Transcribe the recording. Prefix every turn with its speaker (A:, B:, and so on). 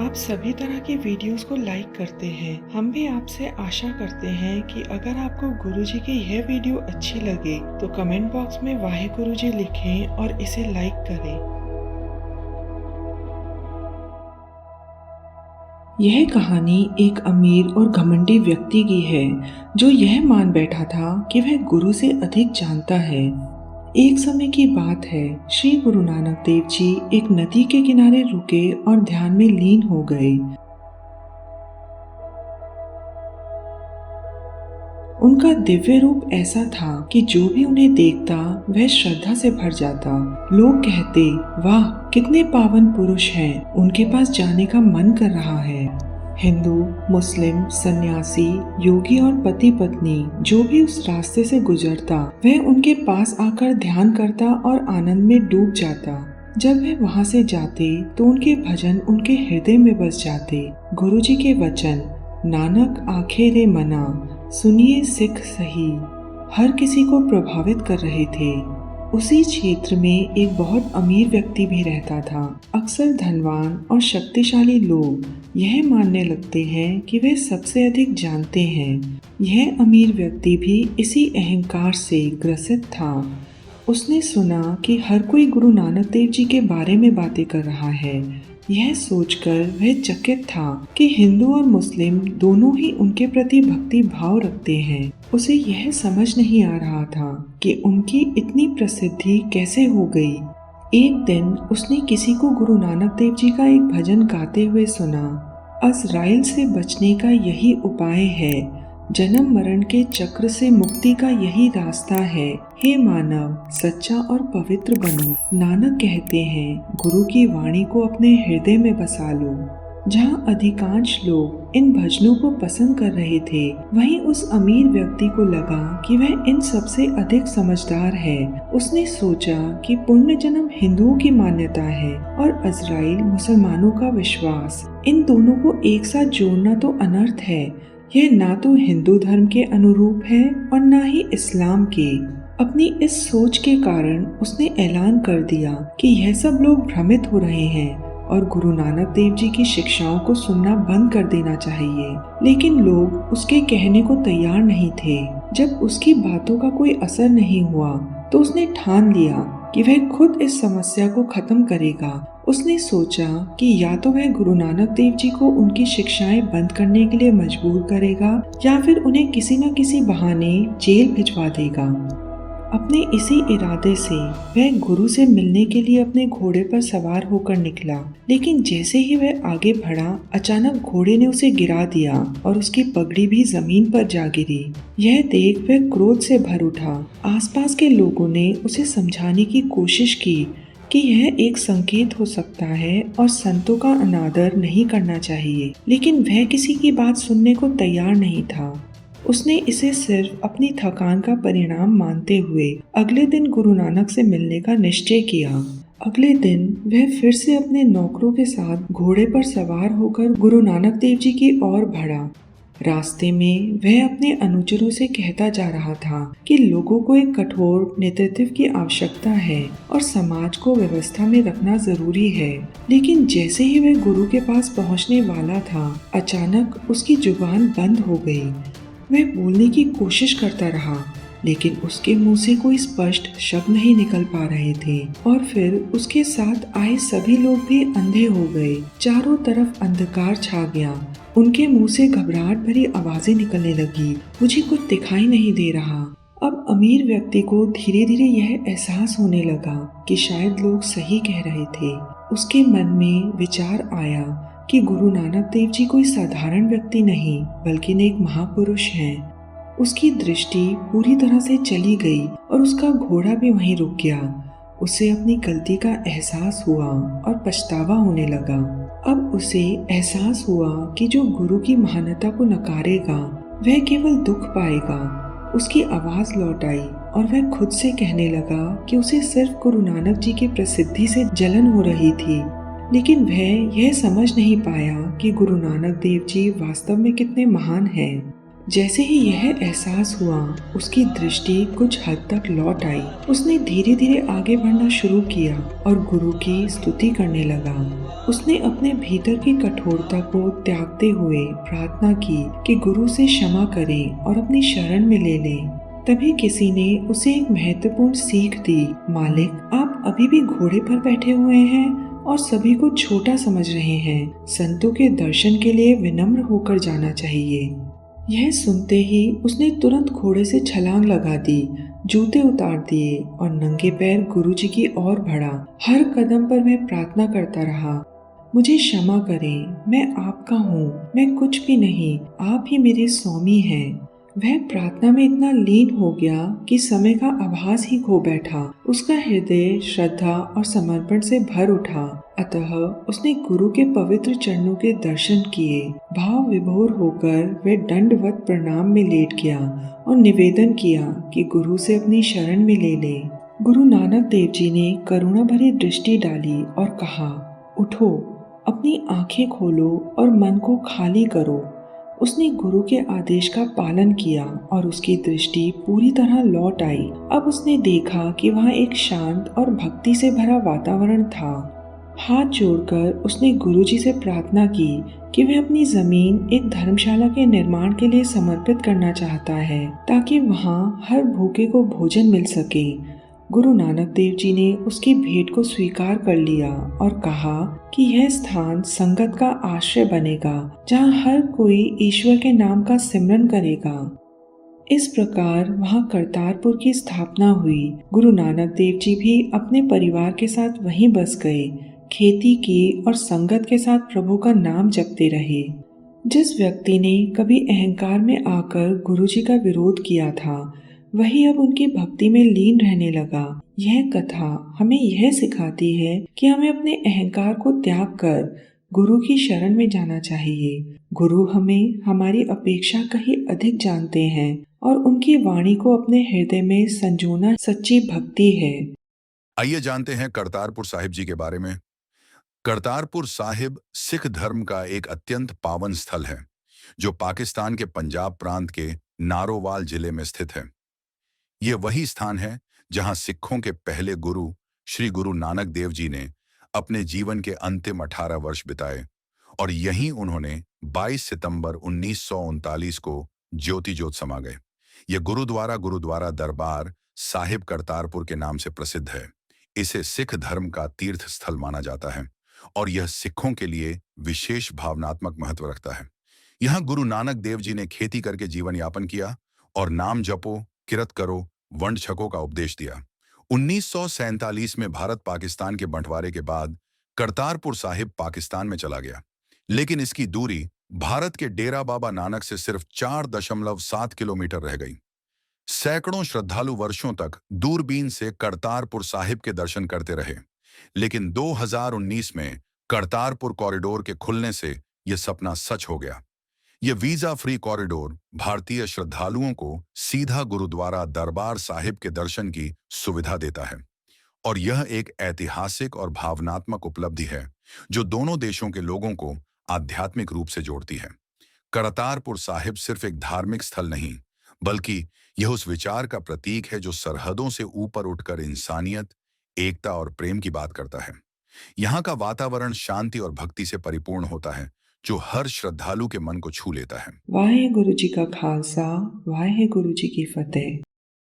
A: आप सभी तरह की वीडियोस को लाइक करते हैं। हम भी आपसे आशा करते हैं कि अगर आपको गुरुजी की यह वीडियो अच्छी लगे तो कमेंट बॉक्स में वाहेगुरु जी लिखें और इसे लाइक करें। यह कहानी एक अमीर और घमंडी व्यक्ति की है जो यह मान बैठा था कि वह गुरु से अधिक जानता है। एक समय की बात है, श्री गुरु नानक देव जी एक नदी के किनारे रुके और ध्यान में लीन हो गए। उनका दिव्य रूप ऐसा था कि जो भी उन्हें देखता वह श्रद्धा से भर जाता। लोग कहते, वाह कितने पावन पुरुष हैं, उनके पास जाने का मन कर रहा है। हिंदू, मुस्लिम, सन्यासी, योगी और पति पत्नी जो भी उस रास्ते से गुजरता वह उनके पास आकर ध्यान करता और आनंद में डूब जाता। जब वह वहां से जाते तो उनके भजन उनके हृदय में बस जाते। गुरुजी के वचन, नानक आखे रे मना, सुनिए सिख सही, हर किसी को प्रभावित कर रहे थे। उसी क्षेत्र में एक बहुत अमीर व्यक्ति भी रहता था। अक्सर धनवान और शक्तिशाली लोग यह मानने लगते हैं कि वे सबसे अधिक जानते हैं। यह अमीर व्यक्ति भी इसी अहंकार से ग्रसित था। उसने सुना कि हर कोई गुरु नानक देव जी के बारे में बातें कर रहा है। यह सोचकर वह चकित था कि हिंदू और मुस्लिम दोनों ही उनके प्रति भक्ति भाव रखते हैं। उसे यह समझ नहीं आ रहा था कि उनकी इतनी प्रसिद्धि कैसे हो गई। एक दिन उसने किसी को गुरु नानक देव जी का एक भजन गाते हुए सुना। अज़राइल से बचने का यही उपाय है, जन्म मरण के चक्र से मुक्ति का यही रास्ता है। हे मानव, सच्चा और पवित्र बनो। नानक कहते हैं, गुरु की वाणी को अपने हृदय में बसा लो। जहाँ अधिकांश लोग इन भजनों को पसंद कर रहे थे, वहीं उस अमीर व्यक्ति को लगा कि वह इन सबसे अधिक समझदार है। उसने सोचा कि पुण्य जन्म हिंदुओं की मान्यता है और अज़राइल मुसलमानों का विश्वास। इन दोनों को एक साथ जोड़ना तो अनर्थ है। यह ना तो हिंदू धर्म के अनुरूप है और ना ही इस्लाम के। अपनी इस सोच के कारण उसने ऐलान कर दिया कि यह सब लोग भ्रमित हो रहे हैं और गुरु नानक देव जी की शिक्षाओं को सुनना बंद कर देना चाहिए। लेकिन लोग उसके कहने को तैयार नहीं थे। जब उसकी बातों का कोई असर नहीं हुआ तो उसने ठान लिया कि वह खुद इस समस्या को खत्म करेगा। उसने सोचा कि या तो वह गुरु नानक देव जी को उनकी शिक्षाएं बंद करने के लिए मजबूर करेगा या फिर उन्हें किसी न किसी बहाने जेल भिजवा देगा। अपने इसी इरादे से वह गुरु से मिलने के लिए अपने घोड़े पर सवार होकर निकला। लेकिन जैसे ही वह आगे बढ़ा, अचानक घोड़े ने उसे गिरा दिया और उसकी पगड़ी भी जमीन पर जा गिरी। यह देख वह क्रोध से भर उठा। आसपास के लोगों ने उसे समझाने की कोशिश की कि यह एक संकेत हो सकता है और संतों का अनादर नहीं करना चाहिए, लेकिन वह किसी की बात सुनने को तैयार नहीं था। उसने इसे सिर्फ अपनी थकान का परिणाम मानते हुए अगले दिन गुरु नानक से मिलने का निश्चय किया। अगले दिन वह फिर से अपने नौकरों के साथ घोड़े पर सवार होकर गुरु नानक देव जी की ओर बढ़ा। रास्ते में वह अपने अनुचरों से कहता जा रहा था कि लोगों को एक कठोर नेतृत्व की आवश्यकता है और समाज को व्यवस्था में रखना जरूरी है। लेकिन जैसे ही वह गुरु के पास पहुंचने वाला था, अचानक उसकी जुबान बंद हो गई। वह बोलने की कोशिश करता रहा, लेकिन उसके मुंह से कोई स्पष्ट शब्द नहीं निकल पा रहे थे। और फिर उसके साथ आए सभी लोग भी अंधे हो गए। चारों तरफ अंधकार छा गया। उनके मुंह से घबराहट भरी आवाजें निकलने लगी, मुझे कुछ दिखाई नहीं दे रहा। अब अमीर व्यक्ति को धीरे धीरे यह एहसास होने लगा कि शायद लोग सही कह रहे थे। उसके मन में विचार आया कि गुरु नानक देव जी कोई साधारण व्यक्ति नहीं बल्कि एक महापुरुष हैं। उसकी दृष्टि पूरी तरह से चली गई और उसका घोड़ा भी वहीं रुक गया। उसे अपनी गलती का एहसास हुआ और पछतावा होने लगा। अब उसे एहसास हुआ कि जो गुरु की महानता को नकारेगा वह केवल दुख पाएगा। उसकी आवाज लौट आई और वह खुद से कहने लगा कि उसे सिर्फ गुरु नानक जी की प्रसिद्धि से जलन हो रही थी। लेकिन वह यह समझ नहीं पाया कि गुरु नानक देव जी वास्तव में कितने महान हैं। जैसे ही यह एहसास हुआ, उसकी दृष्टि कुछ हद तक लौट आई। उसने धीरे धीरे आगे बढ़ना शुरू किया और गुरु की स्तुति करने लगा। उसने अपने भीतर की कठोरता को त्यागते हुए प्रार्थना की कि गुरु से क्षमा करे और अपनी शरण में ले ले। तभी किसी ने उसे एक महत्वपूर्ण सीख दी। मालिक, आप अभी भी घोड़े पर बैठे हुए हैं और सभी को छोटा समझ रहे हैं। संतों के दर्शन के लिए विनम्र होकर जाना चाहिए। यह सुनते ही उसने तुरंत घोड़े से छलांग लगा दी, जूते उतार दिए और नंगे पैर गुरुजी की ओर बढ़ा। हर कदम पर वह प्रार्थना करता रहा, मुझे क्षमा करें, मैं आपका हूँ, मैं कुछ भी नहीं, आप ही मेरे स्वामी हैं। वह प्रार्थना में इतना लीन हो गया कि समय का आभास ही खो बैठा। उसका हृदय श्रद्धा और समर्पण से भर उठा। अतः उसने गुरु के पवित्र चरणों के दर्शन किए। भाव विभोर होकर वह दंडवत प्रणाम में लेट गया और निवेदन किया कि गुरु से अपनी शरण में ले ले। गुरु नानक देव जी ने करुणा भरी दृष्टि डाली और कहा, उठो, अपनी आंखें खोलो और मन को खाली करो। उसने गुरु के आदेश का पालन किया और उसकी दृष्टि पूरी तरह लौट आई। अब उसने देखा कि वहाँ एक शांत और भक्ति से भरा वातावरण था। हाथ जोड़कर उसने गुरुजी से प्रार्थना की कि वह अपनी जमीन एक धर्मशाला के निर्माण के लिए समर्पित करना चाहता है, ताकि वहाँ हर भूखे को भोजन मिल सके। गुरु नानक देव जी ने उसकी भेंट को स्वीकार कर लिया और कहा कि यह स्थान संगत का आश्रय बनेगा, जहाँ हर कोई ईश्वर के नाम का सिमरन करेगा। इस प्रकार वहाँ करतारपुर की स्थापना हुई। गुरु नानक देव जी भी अपने परिवार के साथ वहीं बस गए, खेती की और संगत के साथ प्रभु का नाम जपते रहे। जिस व्यक्ति ने कभी अहंकार में आकर गुरु जी का विरोध किया था, वही अब उनकी भक्ति में लीन रहने लगा। यह कथा हमें यह सिखाती है कि हमें अपने अहंकार को त्याग कर गुरु की शरण में जाना चाहिए। गुरु हमें हमारी अपेक्षा कहीं अधिक जानते हैं और उनकी वाणी को अपने हृदय में संजोना सच्ची भक्ति है।
B: आइए जानते हैं करतारपुर साहिब जी के बारे में। करतारपुर साहिब सिख धर्म का एक अत्यंत पावन स्थल है, जो पाकिस्तान के पंजाब प्रांत के नारोवाल जिले में स्थित है। ये वही स्थान है जहां सिखों के पहले गुरु श्री गुरु नानक देव जी ने अपने जीवन के अंतिम 18 वर्ष बिताए और यहीं उन्होंने 22 सितंबर 1939 को ज्योति ज्योत समा गए। यह गुरुद्वारा दरबार साहिब करतारपुर के नाम से प्रसिद्ध है। इसे सिख धर्म का तीर्थ स्थल माना जाता है और यह सिखों के लिए विशेष भावनात्मक महत्व रखता है। यहाँ गुरु नानक देव जी ने खेती करके जीवन यापन किया और नाम जपो, किरत करो, वंड छको का उपदेश दिया। 1947 में भारत पाकिस्तान के बंटवारे के बाद करतारपुर साहिब पाकिस्तान में चला गया, लेकिन इसकी दूरी भारत के डेरा बाबा नानक से सिर्फ 4.7 किलोमीटर रह गई। सैकड़ों श्रद्धालु वर्षों तक दूरबीन से करतारपुर साहिब के दर्शन करते रहे, लेकिन 2019 में करतारपुर कॉरिडोर के खुलने से यह सपना सच हो गया। यह वीजा फ्री कॉरिडोर भारतीय श्रद्धालुओं को सीधा गुरुद्वारा दरबार साहिब के दर्शन की सुविधा देता है और यह एक ऐतिहासिक और भावनात्मक उपलब्धि है जो दोनों देशों के लोगों को आध्यात्मिक रूप से जोड़ती है। करतारपुर साहिब सिर्फ एक धार्मिक स्थल नहीं, बल्कि यह उस विचार का प्रतीक है जो सरहदों से ऊपर उठकर इंसानियत, एकता और प्रेम की बात करता है। यहाँ का वातावरण शांति और भक्ति से परिपूर्ण होता है, जो हर श्रद्धालु के मन को छू लेता है।
A: वाहे गुरु जी का खालसा, वाहे गुरु जी की फतेह।